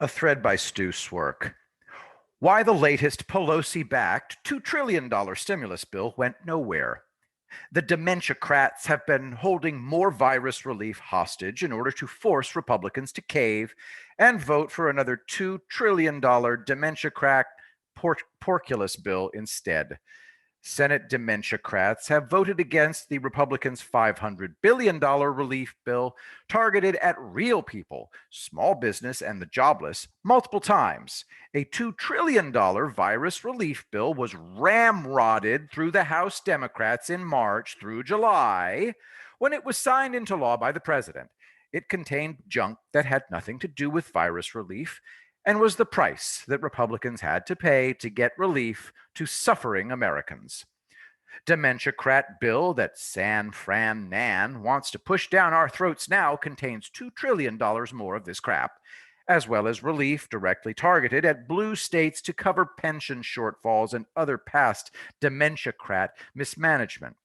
A thread by Stu Swerk. Why the latest Pelosi-backed $2 trillion stimulus bill went nowhere. The dementia-crats have been holding more virus relief hostage in order to force Republicans to cave and vote for another $2 trillion dementia-crack porculus bill instead. Senate dementia-crats have voted against the Republicans' $500 billion relief bill targeted at real people, small business, and the jobless multiple times. A $2 trillion virus relief bill was ramrodded through the House Democrats in March through July when it was signed into law by the president. It contained junk that had nothing to do with virus relief and was the price that Republicans had to pay to get relief to suffering Americans. Dementia-crat bill that San Fran Nan wants to push down our throats now contains $2 trillion more of this crap, as well as relief directly targeted at blue states to cover pension shortfalls and other past dementia-crat mismanagement.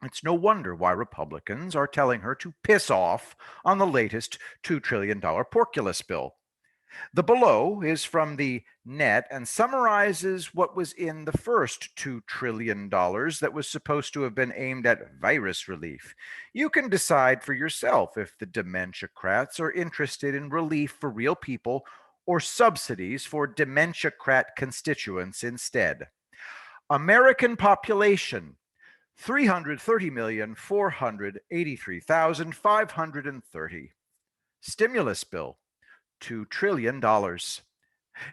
It's no wonder why Republicans are telling her to piss off on the latest $2 trillion porculus bill. The below is from the Net and summarizes what was in the first $2 trillion that was supposed to have been aimed at virus relief. You can decide for yourself if the dementia-crats are interested in relief for real people or subsidies for dementia-crat constituents instead. American population, 330,483,530. Stimulus bill, $2 trillion.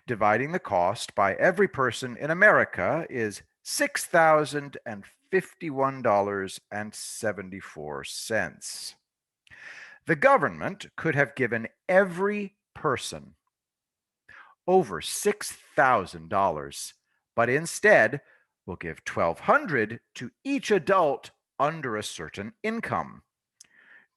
Dividing the cost by every person in America is $6,051.74. The government could have given every person over $6,000, but instead will give $1,200 to each adult under a certain income.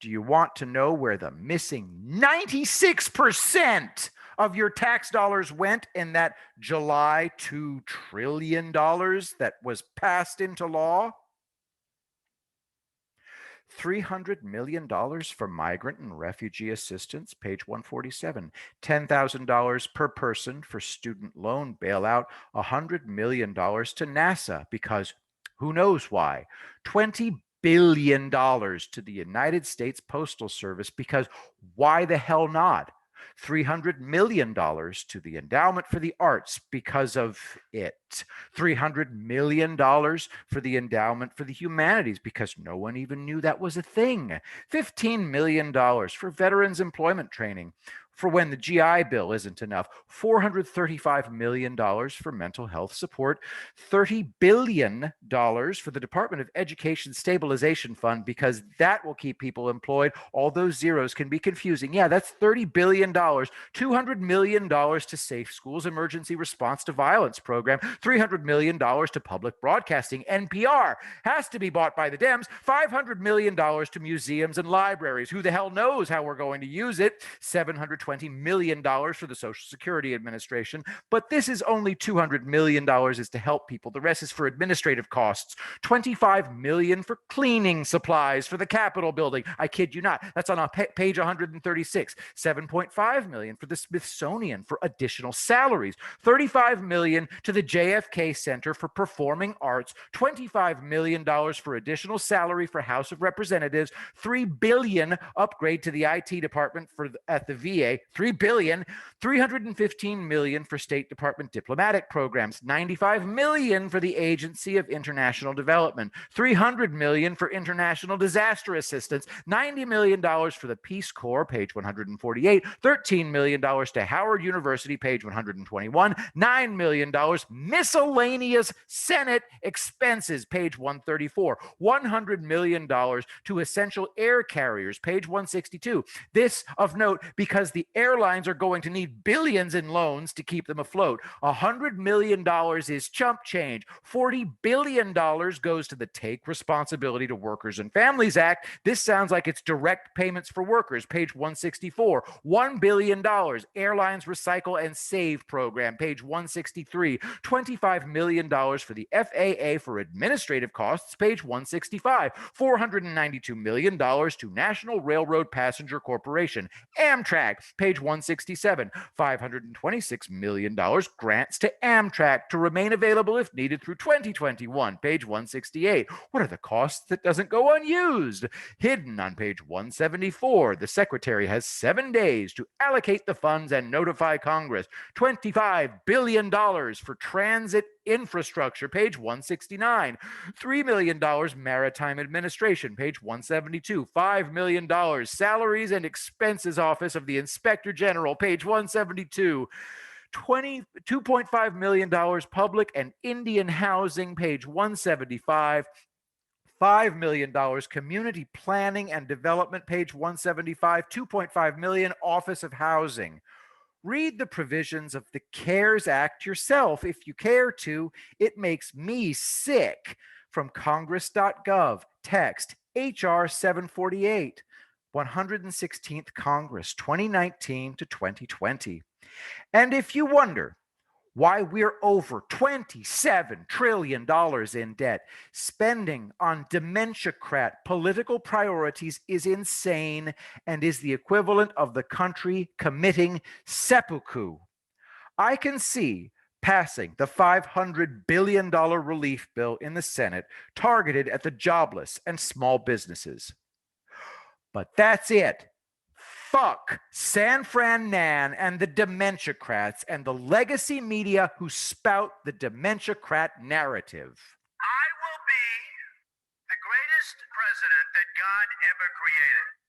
Do you want to know where the missing 96% of your tax dollars went in that July $2 trillion that was passed into law? $300 million for migrant and refugee assistance, page 147. $10,000 per person for student loan bailout. $100 million to NASA because who knows why. $20 billion to the United States Postal Service because why the hell not? $300 million to the Endowment for the Arts because of it. $300 million for the Endowment for the Humanities because no one even knew that was a thing. $15 million for veterans employment training for when the GI Bill isn't enough. $435 million for mental health support. $30 billion for the Department of Education Stabilization Fund because that will keep people employed. All those zeros can be confusing. Yeah, that's $30 billion. $200 million to Safe Schools Emergency Response to Violence Program. $300 million to public broadcasting. NPR has to be bought by the Dems. $500 million to museums and libraries. Who the hell knows how we're going to use it? $720 million for the Social Security Administration. But this is only $200 million is to help people. The rest is for administrative costs. $25 million for cleaning supplies for the Capitol building. I kid you not. That's on page 136. $7.5 million for the Smithsonian for additional salaries. $35 million to the JFK Center for Performing Arts. $25 million for additional salary for House of Representatives. $3 billion upgrade to the IT department at the VA. $3 billion. $315 million for State Department diplomatic programs. $95 million for the Agency of International Development. $300 million for international disaster assistance. $90 million for the Peace Corps, page 148. $13 million to Howard University, page 121. $9 million miscellaneous Senate expenses, page 134. $100 million to essential air carriers, page 162. This of note because the airlines are going to need billions in loans to keep them afloat. $100 million is chump change. $40 billion goes to the Take Responsibility to Workers and Families Act. This sounds like it's direct payments for workers, page 164. $1 billion, Airlines Recycle and Save program, page 163. $25 million for the FAA for administrative costs, page 165. $492 million to National Railroad Passenger Corporation. Amtrak Page 167, $526 million grants to Amtrak to remain available if needed through 2021. Page 168, what are the costs that doesn't go unused? Hidden on page 174, the Secretary has 7 days to allocate the funds and notify Congress. $25 billion for transit infrastructure, page 169. $3 million maritime administration, page 172. $5 million salaries and expenses office of the inspector general, page 172. $2.5 million public and Indian housing, page 175. $5 million community planning and development, page 175. $2.5 million office of housing. Read the provisions of the CARES Act yourself if you care to. It makes me sick. From congress.gov, text HR 748, 116th Congress, 2019 to 2020. And if you wonder why we're over $27 trillion in debt, spending on dementia-crat political priorities is insane and is the equivalent of the country committing seppuku. I can see passing the $500 billion relief bill in the Senate targeted at the jobless and small businesses. But that's it. Fuck San Fran Nan and the dementia-crats and the legacy media who spout the dementia-crat narrative. I will be the greatest president that God ever created.